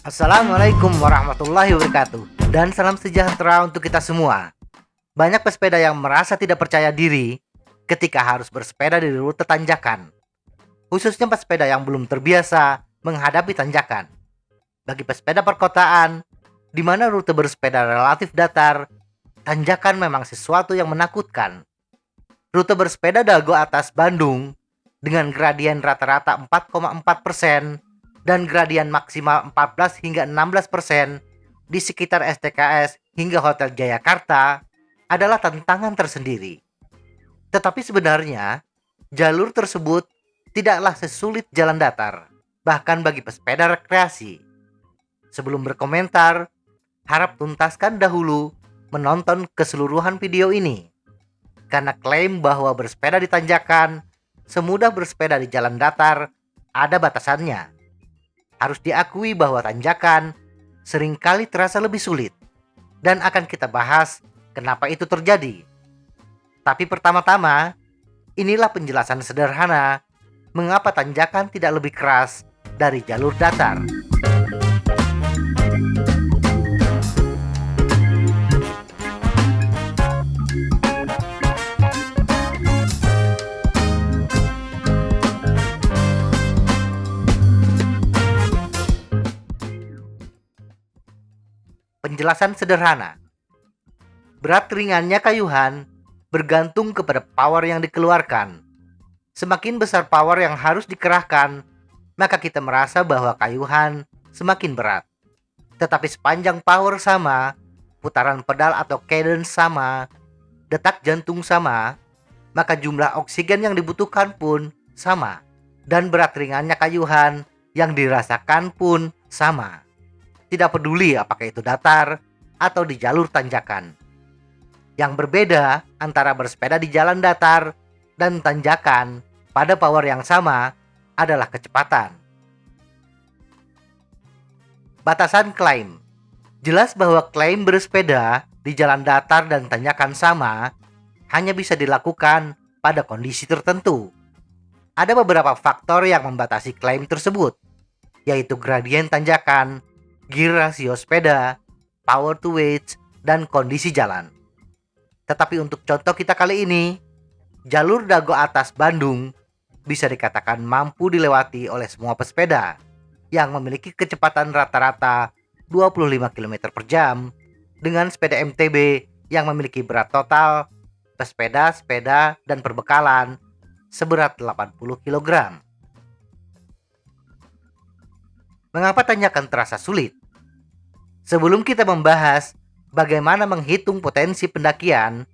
Assalamualaikum warahmatullahi wabarakatuh. Dan salam sejahtera untuk kita semua. Banyak pesepeda yang merasa tidak percaya diri ketika harus bersepeda di rute tanjakan. Khususnya pesepeda yang belum terbiasa menghadapi tanjakan. Bagi pesepeda perkotaan, di mana rute bersepeda relatif datar, tanjakan memang sesuatu yang menakutkan. Rute bersepeda Dago atas Bandung dengan gradien rata-rata 4,4% dan gradien maksimal 14 hingga 16% di sekitar STKS hingga Hotel Jayakarta adalah tantangan tersendiri. Tetapi sebenarnya, jalur tersebut tidaklah sesulit jalan datar, bahkan bagi pesepeda rekreasi. Sebelum berkomentar, harap tuntaskan dahulu menonton keseluruhan video ini. Karena klaim bahwa bersepeda di tanjakan semudah bersepeda di jalan datar ada batasannya. Harus diakui bahwa tanjakan seringkali terasa lebih sulit, dan akan kita bahas kenapa itu terjadi. Tapi pertama-tama, inilah penjelasan sederhana mengapa tanjakan tidak lebih keras dari jalur datar. Penjelasan sederhana. Berat ringannya kayuhan bergantung kepada power yang dikeluarkan. Semakin besar power yang harus dikerahkan, maka kita merasa bahwa kayuhan semakin berat. Tetapi sepanjang power sama, putaran pedal atau cadence sama, detak jantung sama, maka jumlah oksigen yang dibutuhkan pun sama. Dan berat ringannya kayuhan yang dirasakan pun sama. Tidak peduli apakah itu datar atau di jalur tanjakan. Yang berbeda antara bersepeda di jalan datar dan tanjakan pada power yang sama adalah kecepatan. Batasan klaim. Jelas bahwa klaim bersepeda di jalan datar dan tanjakan sama hanya bisa dilakukan pada kondisi tertentu. Ada beberapa faktor yang membatasi klaim tersebut, yaitu gradien tanjakan, gear rasio sepeda, power to weight, dan kondisi jalan. Tetapi untuk contoh kita kali ini, jalur Dago atas Bandung bisa dikatakan mampu dilewati oleh semua pesepeda yang memiliki kecepatan rata-rata 25 km per jam dengan sepeda MTB yang memiliki berat total pesepeda, sepeda, dan perbekalan seberat 80 kg. Mengapa tanjakan terasa sulit? Sebelum kita membahas bagaimana menghitung potensi pendakian,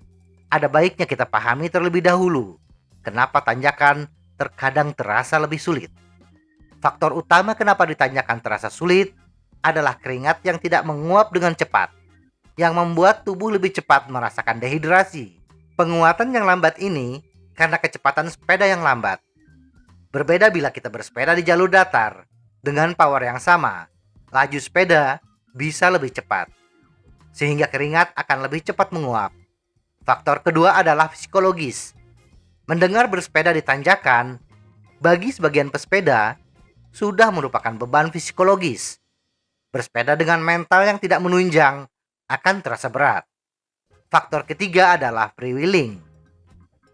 ada baiknya kita pahami terlebih dahulu kenapa tanjakan terkadang terasa lebih sulit. Faktor utama kenapa di tanjakan terasa sulit adalah keringat yang tidak menguap dengan cepat, yang membuat tubuh lebih cepat merasakan dehidrasi. Penguatan yang lambat ini karena kecepatan sepeda yang lambat. Berbeda bila kita bersepeda di jalur datar dengan power yang sama, laju sepeda bisa lebih cepat, sehingga keringat akan lebih cepat menguap. Faktor kedua adalah psikologis. Mendengar bersepeda di tanjakan, bagi sebagian pesepeda, sudah merupakan beban psikologis. Bersepeda dengan mental yang tidak menunjang akan terasa berat. Faktor ketiga adalah freewheeling.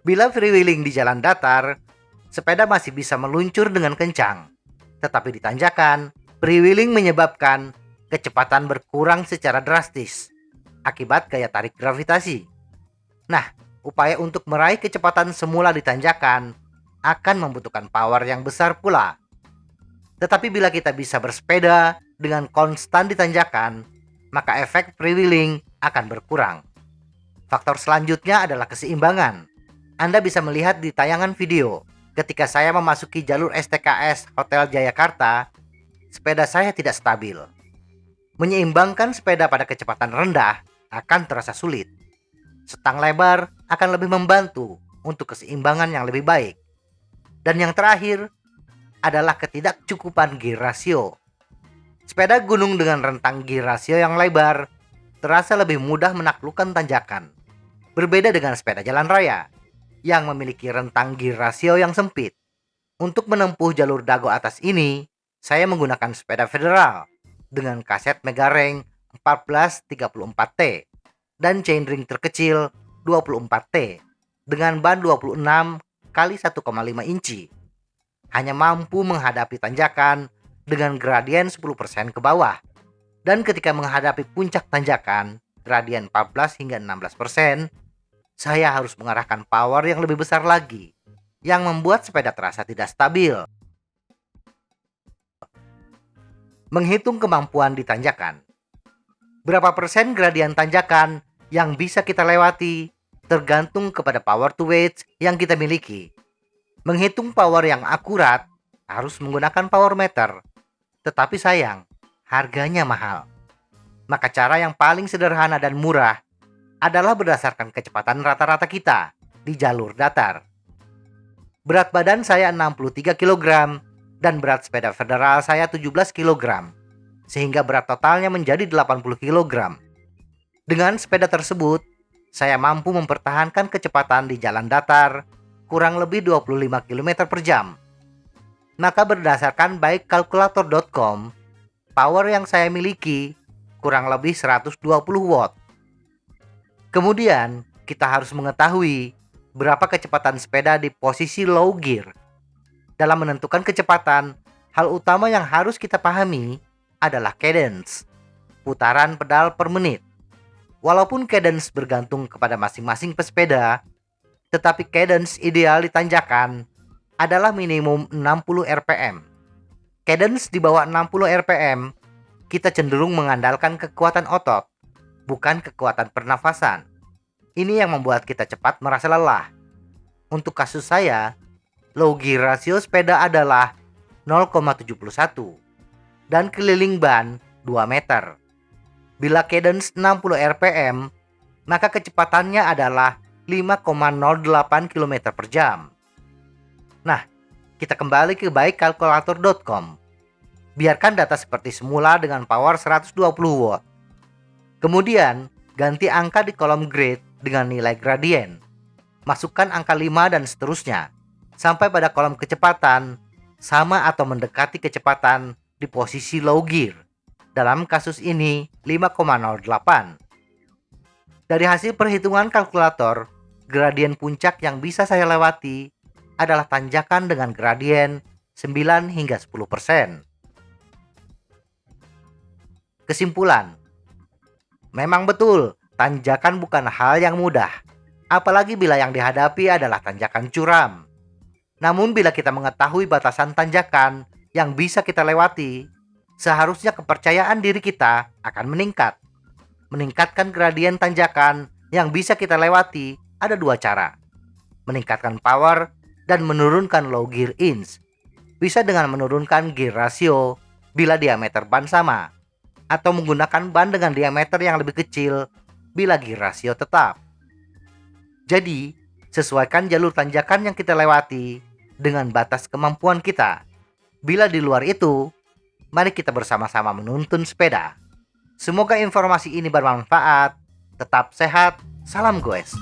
Bila freewheeling di jalan datar, sepeda masih bisa meluncur dengan kencang. Tetapi di tanjakan, freewheeling menyebabkan kecepatan berkurang secara drastis akibat gaya tarik gravitasi. Nah, upaya untuk meraih kecepatan semula di tanjakan akan membutuhkan power yang besar pula. Tetapi bila kita bisa bersepeda dengan konstan di tanjakan, maka efek freewheeling akan berkurang. Faktor selanjutnya adalah keseimbangan. Anda bisa melihat di tayangan video, ketika saya memasuki jalur STKS Hotel Jayakarta, sepeda saya tidak stabil. Menyeimbangkan sepeda pada kecepatan rendah akan terasa sulit. Setang lebar akan lebih membantu untuk keseimbangan yang lebih baik. Dan yang terakhir adalah ketidakcukupan gear rasio. Sepeda gunung dengan rentang gear rasio yang lebar terasa lebih mudah menaklukkan tanjakan. Berbeda dengan sepeda jalan raya. yang memiliki rentang gear ratio yang sempit. Untuk menempuh jalur dago atas ini, saya menggunakan sepeda federal dengan kaset Megareng 1434T dan chainring terkecil 24T dengan ban 26 kali 1,5 inci. Hanya mampu menghadapi tanjakan dengan gradien 10% ke bawah. Dan ketika menghadapi puncak tanjakan, gradien 14 hingga 16%, saya harus mengarahkan power yang lebih besar lagi, yang membuat sepeda terasa tidak stabil. Menghitung kemampuan di tanjakan. Berapa persen gradien tanjakan yang bisa kita lewati tergantung kepada power to weight yang kita miliki. Menghitung power yang akurat harus menggunakan power meter, tetapi sayang, harganya mahal. Maka cara yang paling sederhana dan murah adalah berdasarkan kecepatan rata-rata kita di jalur datar. Berat badan saya 63 kg dan berat sepeda federal saya 17 kg, sehingga berat totalnya menjadi 80 kg. Dengan sepeda tersebut, saya mampu mempertahankan kecepatan di jalan datar kurang lebih 25 km per jam. Maka berdasarkan bikekalkulator.com, power yang saya miliki kurang lebih 120 watt. Kemudian, kita harus mengetahui berapa kecepatan sepeda di posisi low gear. Dalam menentukan kecepatan, hal utama yang harus kita pahami adalah cadence, putaran pedal per menit. Walaupun cadence bergantung kepada masing-masing pesepeda, tetapi cadence ideal di tanjakan adalah minimum 60 rpm. Cadence di bawah 60 rpm, kita cenderung mengandalkan kekuatan otot, bukan kekuatan pernafasan. Ini yang membuat kita cepat merasa lelah. Untuk kasus saya, low gear rasio sepeda adalah 0,71 dan keliling ban 2 meter. Bila cadence 60 rpm, maka kecepatannya adalah 5,08 km per jam. Nah, kita kembali ke bikekalkulator.com. Biarkan data seperti semula dengan power 120 watt. Kemudian, ganti angka di kolom grade dengan nilai gradien. Masukkan angka 5 dan seterusnya, sampai pada kolom kecepatan sama atau mendekati kecepatan di posisi low gear. Dalam kasus ini, 5,08. Dari hasil perhitungan kalkulator, gradien puncak yang bisa saya lewati adalah tanjakan dengan gradien 9 hingga 10%. Kesimpulan, memang betul, tanjakan bukan hal yang mudah, apalagi bila yang dihadapi adalah tanjakan curam. Namun bila kita mengetahui batasan tanjakan yang bisa kita lewati, seharusnya kepercayaan diri kita akan meningkat. Meningkatkan gradien tanjakan yang bisa kita lewati ada dua cara, meningkatkan power dan menurunkan low gear inch. Bisa dengan menurunkan gear ratio bila diameter ban sama, atau menggunakan ban dengan diameter yang lebih kecil bila gear ratio tetap. Jadi, sesuaikan jalur tanjakan yang kita lewati dengan batas kemampuan kita. Bila di luar itu, mari kita bersama-sama menuntun sepeda. Semoga informasi ini bermanfaat. Tetap sehat, salam goes.